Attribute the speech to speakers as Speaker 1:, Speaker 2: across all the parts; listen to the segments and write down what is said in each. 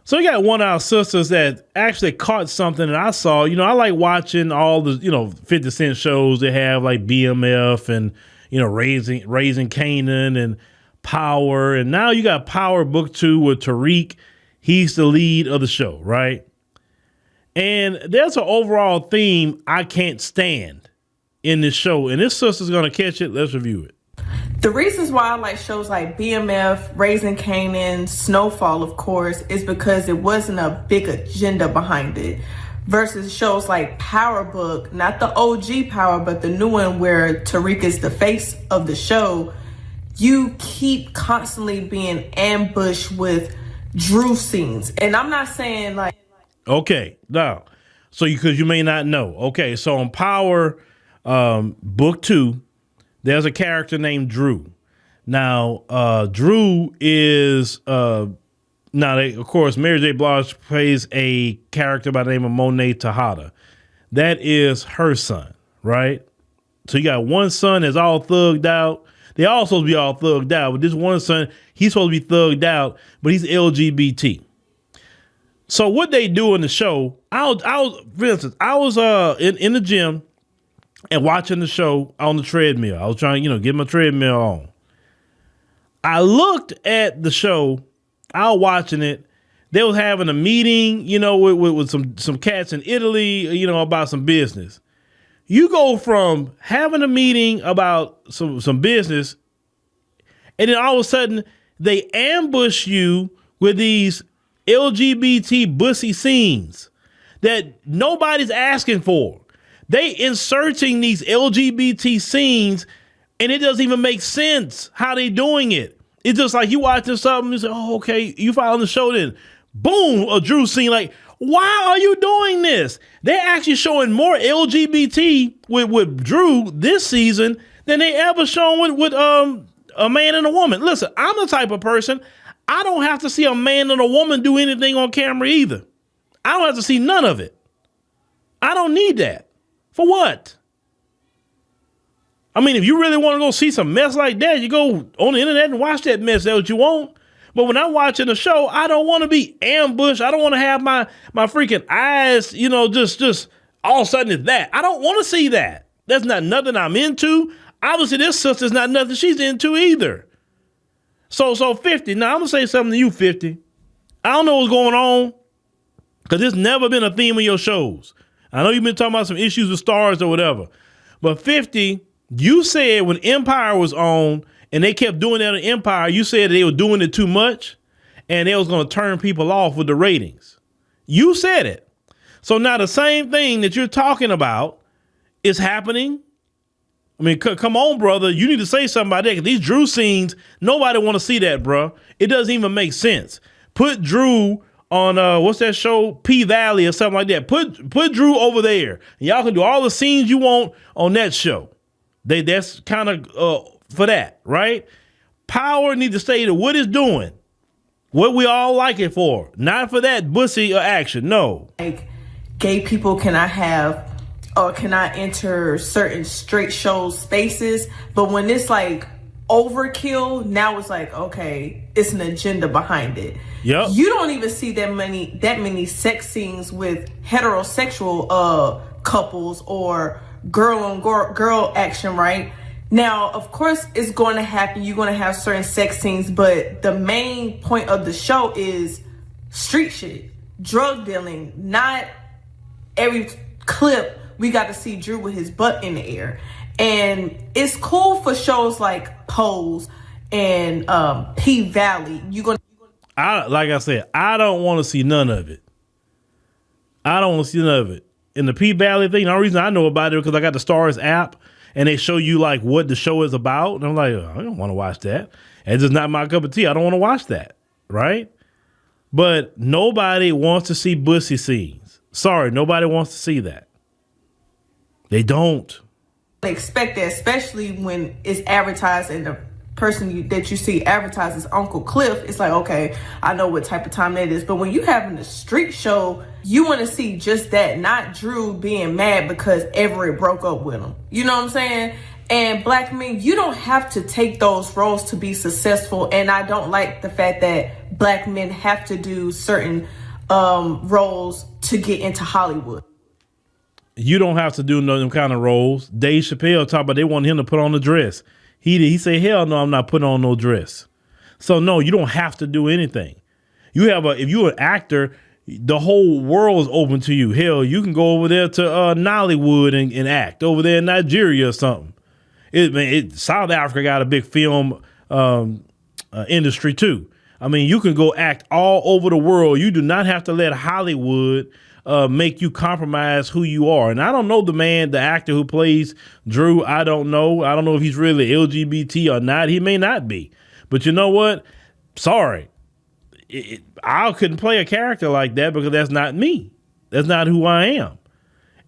Speaker 1: So you got one of our sisters that actually caught something that I saw. I like watching all the, 50 Cent shows they have, like BMF and, Raising Canaan and Power. And now you got Power Book 2 with Tariq. He's the lead of the show, right? And there's an overall theme I can't stand in this show. And this sister's going to catch it. Let's review it.
Speaker 2: The reasons why I like shows like BMF, Raising Canaan, Snowfall, of course, is because it wasn't a big agenda behind it. Versus shows like Power Book, not the OG Power, but the new one where Tariq is the face of the show. You keep constantly being ambushed with Drew scenes. And I'm not saying like...
Speaker 1: Okay, now, so because you may not know. Okay, so on Power Book 2, there's a character named Drew. Now, Drew is, of course, Mary J. Blige plays a character by the name of Monet Tejada. That is her son, right? So you got one son that's all thugged out. They all supposed to be all thugged out, but this one son, he's supposed to be thugged out, but he's LGBT. So what they do in the show, for instance, I was in the gym and watching the show on the treadmill. I was trying, get my treadmill on. I looked at the show. I was watching it. They was having a meeting, with some cats in Italy, about some business. You go from having a meeting about some business, and then all of a sudden they ambush you with these LGBT bussy scenes that nobody's asking for. They inserting these LGBT scenes, and it doesn't even make sense how they doing it. It's just like you watching something, you say, oh, okay, you following the show then. Boom, a Drew scene. Like, why are you doing this? They're actually showing more LGBT with Drew this season than they ever shown with a man and a woman. Listen, I'm the type of person, I don't have to see a man and a woman do anything on camera either. I don't have to see none of it. I don't need that. For what? I mean, if you really want to go see some mess like that, you go on the internet and watch that mess. That's what you want. But when I'm watching a show, I don't want to be ambushed. I don't want to have my freaking eyes, just all of a sudden it's that. I don't want to see that. That's not nothing I'm into. Obviously, this sister's not nothing she's into either. So 50. Now, I'm going to say something to you, 50. I don't know what's going on because it's never been a theme of your shows. I know you've been talking about some issues with stars or whatever. But 50, you said when Empire was on and they kept doing that on Empire, you said they were doing it too much and they was going to turn people off with the ratings. You said it. So now the same thing that you're talking about is happening. I mean, come on, brother. You need to say something about that. 'Cause these Drew scenes, nobody want to see that, bro. It doesn't even make sense. Put Drew on, what's that show? P-Valley or something like that. Put Drew over there. And y'all can do all the scenes you want on that show. That's kind of for that, right? Power need to stay to what it's doing. What we all like it for. Not for that bussy action, no.
Speaker 2: Like, gay people cannot have or cannot enter certain straight show spaces, but when it's like overkill, now it's like, okay, it's an agenda behind it.
Speaker 1: Yep.
Speaker 2: You don't even see that many sex scenes with heterosexual couples or girl on girl action, right? Now, of course, it's going to happen. You're going to have certain sex scenes, but the main point of the show is street shit, drug dealing. Not every clip we got to see Drew with his butt in the air. And it's cool for shows like Pose and P-Valley.
Speaker 1: Like I said, I don't want to see none of it. I don't want to see none of it. In the P-Valley thing, the only reason I know about it is because I got the Stars app and they show you like what the show is about. And I'm like, oh, I don't want to watch that. It's just not my cup of tea. I don't want to watch that. Right? But nobody wants to see bussy scenes. Sorry, nobody wants to see that. They don't.
Speaker 2: Expect that, especially when it's advertised and the person that you see advertised as Uncle Cliff. It's like, okay, I know what type of time that is. But when you having a street show, you want to see just that, not Drew being mad because Everett broke up with him. You know what I'm saying? And black men, you don't have to take those roles to be successful. And I don't like the fact that black men have to do certain roles to get into Hollywood.
Speaker 1: You don't have to do them kind of roles. Dave Chappelle talked about they want him to put on a dress. He said, hell no, I'm not putting on no dress. So no, you don't have to do anything. If you're an actor, the whole world is open to you. Hell, you can go over there to Nollywood and act over there in Nigeria or something. South Africa got a big film industry too. I mean, you can go act all over the world. You do not have to let Hollywood make you compromise who you are. And I don't know the actor who plays Drew. I don't know. I don't know if he's really LGBT or not. He may not be. But you know what? Sorry. I couldn't play a character like that because that's not me. That's not who I am.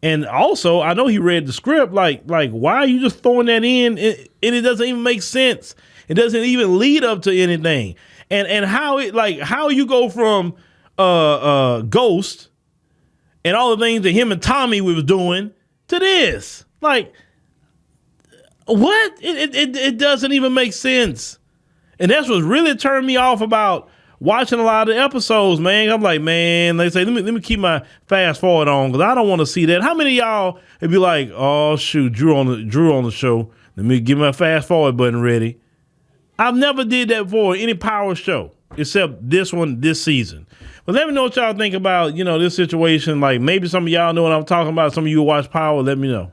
Speaker 1: And also, I know he read the script. Like, why are you just throwing that in? And it doesn't even make sense. It doesn't even lead up to anything. And how you go from Ghost and all the things that him and Tommy was doing to this. Like, what? It doesn't even make sense. And that's what really turned me off about watching a lot of the episodes, man. I'm like, man, they say, let me keep my fast forward on because I don't want to see that. How many of y'all would be like, oh shoot, Drew on the show. Let me get my fast forward button ready. I've never did that for any power show except this one this season. But let me know what y'all think about, this situation. Like maybe some of y'all know what I'm talking about. Some of you watch Power. Let me know.